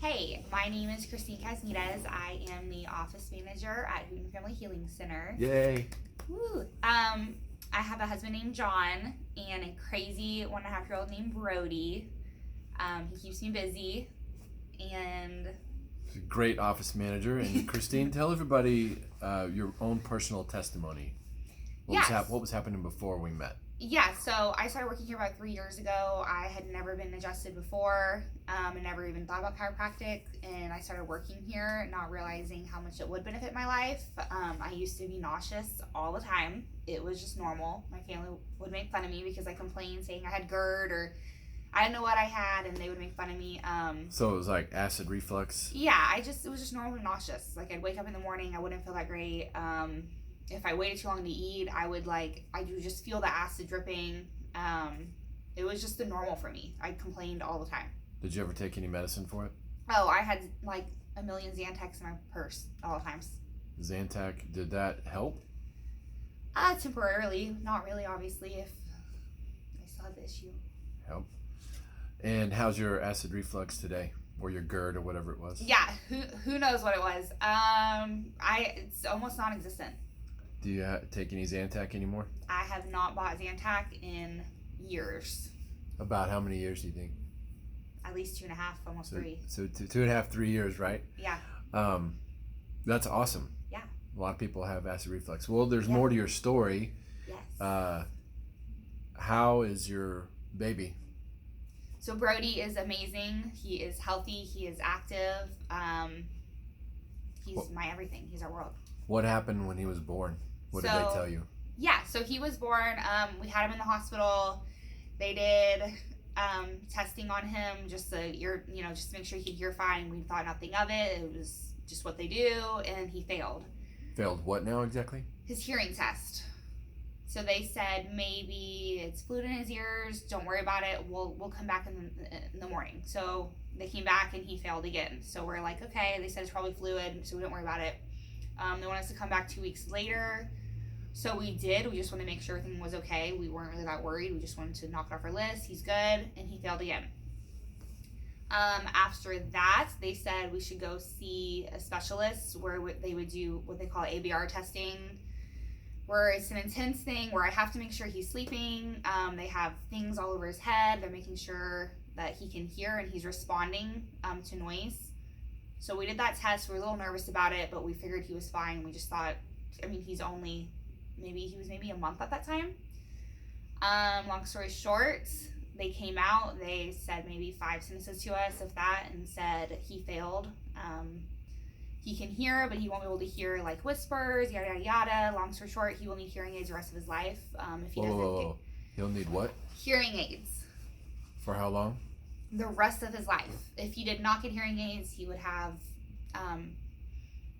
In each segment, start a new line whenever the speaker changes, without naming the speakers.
Hey, my name is Christine Casnides. I am the office manager at Hooten Family Healing Center.
Yay.
Woo. I have a husband named John and a crazy 1.5-year-old named Brody. He keeps me busy, and
Great office manager. And Christine, tell everybody your own personal testimony. What was happening before we met?
Yeah, so I started working here about 3 years ago. I had never been adjusted before, and never even thought about chiropractic. And I started working here, not realizing how much it would benefit my life. I used to be nauseous all the time. It was just normal. My family would make fun of me because I complained, saying I had GERD or I didn't know what I had, and they would make fun of me.
So it was like acid reflux?
Yeah, it was just normally nauseous. Like, I'd wake up in the morning, I wouldn't feel that great. If I waited too long to eat, I would just feel the acid dripping. It was just the normal for me. I complained all the time.
Did you ever take any medicine for it?
Oh, I had like a million Zantacs in my purse at all times.
Zantac, did that help?
Temporarily. Not really, obviously, if I still had the issue.
Help. And how's your acid reflux today? Or your GERD or whatever it was?
Yeah, who knows what it was. It's almost non-existent.
Do you take any Zantac anymore?
I have not bought Zantac in years.
About how many years do you think?
At least 2.5, almost 3.
So 2.5, 3 years, right?
Yeah.
That's awesome.
Yeah.
A lot of people have acid reflux. Well, there's more to your story.
Yes.
How is your baby?
So Brody is amazing. He is healthy. He is active. He's my everything. He's our world.
What happened when he was born? What did they tell you?
Yeah, so he was born. We had him in the hospital. They did testing on him just to just to make sure he'd hear fine. We thought nothing of it. It was just what they do, and he failed.
Failed what now exactly?
His hearing test. So they said maybe it's fluid in his ears. Don't worry about it. We'll come back in the morning. So they came back and he failed again. So we're like, okay. They said it's probably fluid, so we don't worry about it. They want us to come back 2 weeks later. So we did. We just wanted to make sure everything was okay. We weren't really that worried. We just wanted to knock it off our list. He's good, and he failed again. After that, they said we should go see a specialist where they would do what they call ABR testing, where it's an intense thing where I have to make sure he's sleeping. They have things all over his head. They're making sure that he can hear and he's responding to noise. So we did that test. We were a little nervous about it, but we figured he was fine. We just thought, he was maybe a month at that time. Long story short, they came out. They said maybe 5 sentences to us, if that, and said he failed. He can hear, but he won't be able to hear like whispers, yada, yada, yada. Long story short, he will need hearing aids the rest of his life. If he doesn't get
he'll need what?
hearing aids.
For how long?
The rest of his life. If he did not get hearing aids, he would have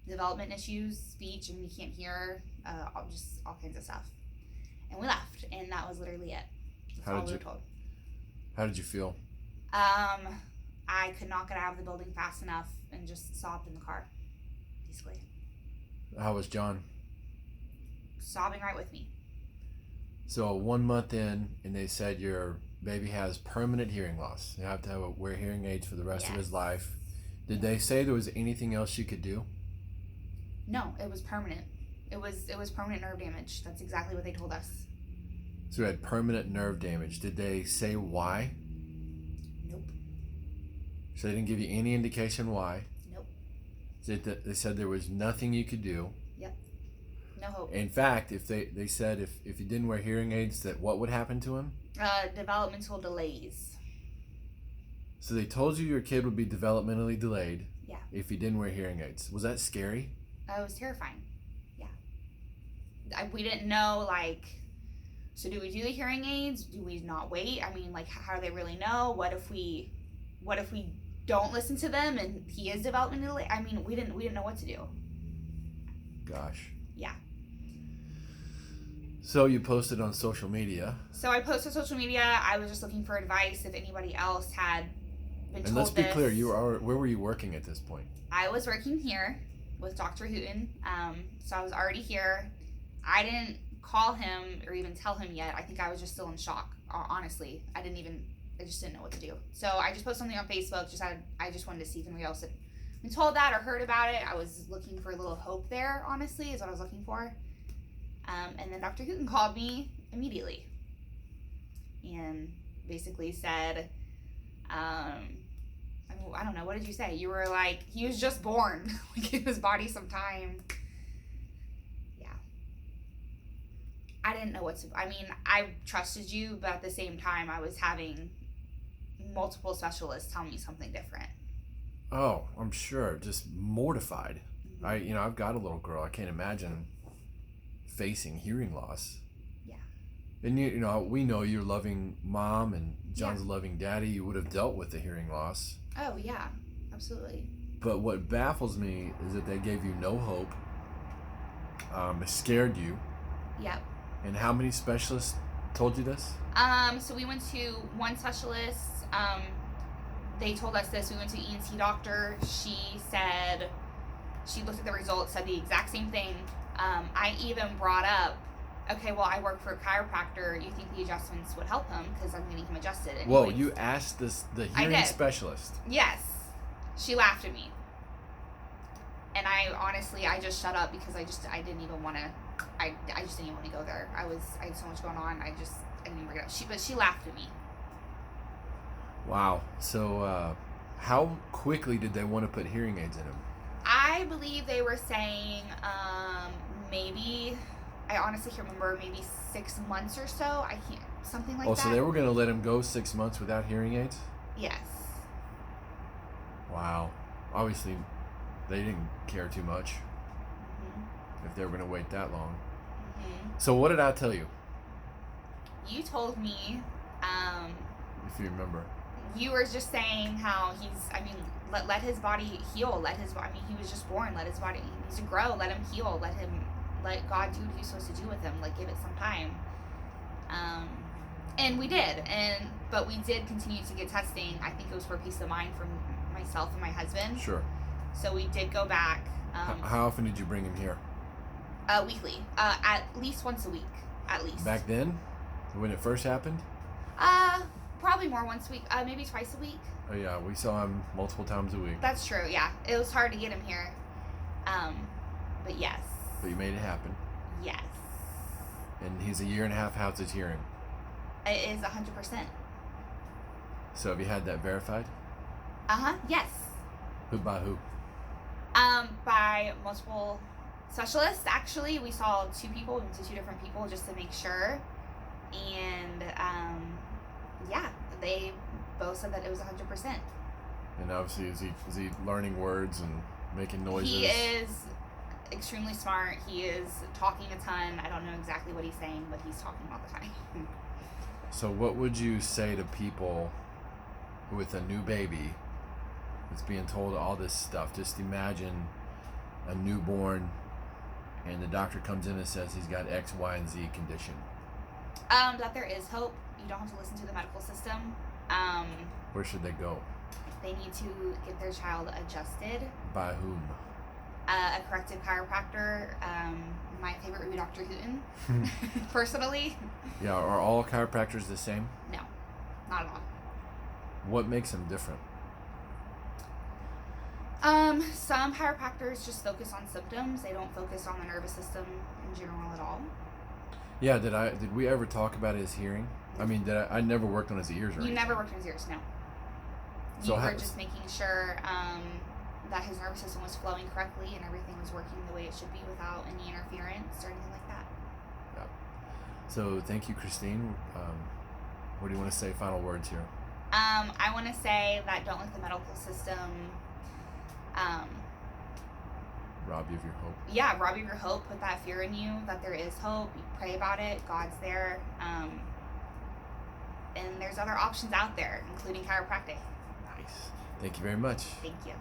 development issues, speech, and he can't hear, just all kinds of stuff. And we left, and that was literally it. That's all we were told.
How did you feel?
I could not get out of the building fast enough and just sobbed in the car, basically.
How was John?
Sobbing right with me.
So 1 month in, and they said your baby has permanent hearing loss. You have to wear hearing aids for the rest of his life. Did they say there was anything else you could do?
No, it was permanent. It was permanent nerve damage. That's exactly what they told us.
So you had permanent nerve damage. Did they say why?
Nope.
So they didn't give you any indication why?
Nope.
They said there was nothing you could do.
Yep. No hope.
In fact, if they said if you didn't wear hearing aids, that what would happen to him?
Developmental delays.
So they told you your kid would be developmentally delayed.
Yeah.
If he didn't wear hearing aids. Was that scary?
It was terrifying. Yeah. We didn't know, so do we do the hearing aids? Do we not wait? How do they really know? What if we don't listen to them and he is developmentally delayed? We didn't know what to do.
Gosh.
Yeah.
So you posted on social media.
So I posted on social media. I was just looking for advice if anybody else had been told.
And let's be clear, where were you working at this point?
I was working here with Dr. Hooten. So I was already here. I didn't call him or even tell him yet. I think I was just still in shock, honestly. I didn't even just didn't know what to do. So I just posted something on Facebook. I just wanted to see if anybody else had been told that or heard about it. I was looking for a little hope there, honestly, is what I was looking for. And then Dr. Hooten called me immediately and basically said, I don't know, what did you say? You were like, he was just born. Like, give his body some time. Yeah. I didn't know I trusted you, but at the same time, I was having multiple specialists tell me something different.
Oh, I'm sure. Just mortified.
Mm-hmm.
I've got a little girl. I can't imagine facing hearing loss.
Yeah.
And we know you're a loving mom and John's a loving daddy. You would have dealt with the hearing loss.
Oh, yeah. Absolutely.
But what baffles me is that they gave you no hope. It scared you.
Yep.
And how many specialists told you this?
So we went to one specialist. They told us this. We went to ENT doctor. She said, she looked at the results, said the exact same thing. I even brought up, okay, well, I work for a chiropractor. You think the adjustments would help him because I'm getting him adjusted. Anyways.
Whoa, you asked the hearing specialist?
Yes. She laughed at me. And I just shut up because I didn't even want to, I just didn't even want to go there. I had so much going on. I didn't even bring it up. But she laughed at me.
Wow. So, how quickly did they want to put hearing aids in him?
I believe they were saying maybe, I honestly can't remember, maybe 6 months or so. Something like that.
Oh, so they were going to let him go 6 months without hearing aids?
Yes.
Wow. Obviously, they didn't care too much if they were going to wait that long.
Mm-hmm.
So what did I tell you?
You told me,
if you remember.
You were just saying how let his body heal. He was just born. Let his body, he needs to grow. Let him heal. Let God do what he's supposed to do with him. Like, give it some time. And we did. But we did continue to get testing. I think it was for peace of mind for myself and my husband.
Sure.
So we did go back.
How often did you bring him here?
Weekly. At least once a week. At least.
Back then? When it first happened?
Probably more once a week. Maybe twice a week.
Oh yeah, we saw him multiple times a week.
That's true, yeah. It was hard to get him here. But yes.
But you made it happen.
Yes.
And he's 1.5 years. How's his hearing?
It is 100%.
So have you had that verified?
Yes.
By who?
By multiple specialists. Actually, we saw 2 people. We went to 2 different people just to make sure. And, yeah, they both said that it was 100%.
And obviously, is he learning words and making noises?
He is extremely smart. He is talking a ton. I don't know exactly what he's saying, but he's talking all the time.
So what would you say to people with a new baby that's being told all this stuff? Just imagine a newborn and the doctor comes in and says he's got X, Y, and Z condition.
That there is hope. You don't have to listen to the medical system.
Where should they go?
They need to get their child adjusted.
By whom?
A corrective chiropractor. My favorite would be Dr. Hooten, personally.
Yeah, are all chiropractors the same?
No, not at all.
What makes them different?
Some chiropractors just focus on symptoms. They don't focus on the nervous system in general at all.
Yeah, did we ever talk about his hearing? I mean, I never worked on his ears or anything.
You never worked on his ears, no.
So
you were just making sure that his nervous system was flowing correctly and everything was working the way it should be without any interference or anything like that.
Yeah. So thank you, Christine. What do you want to say? Final words here.
I want to say that don't let the medical system
rob you of your hope.
Yeah, rob you of your hope. Put that fear in you that there is hope. You pray about it. God's there. And there's other options out there, including chiropractic.
Nice. Thank you very much.
Thank you.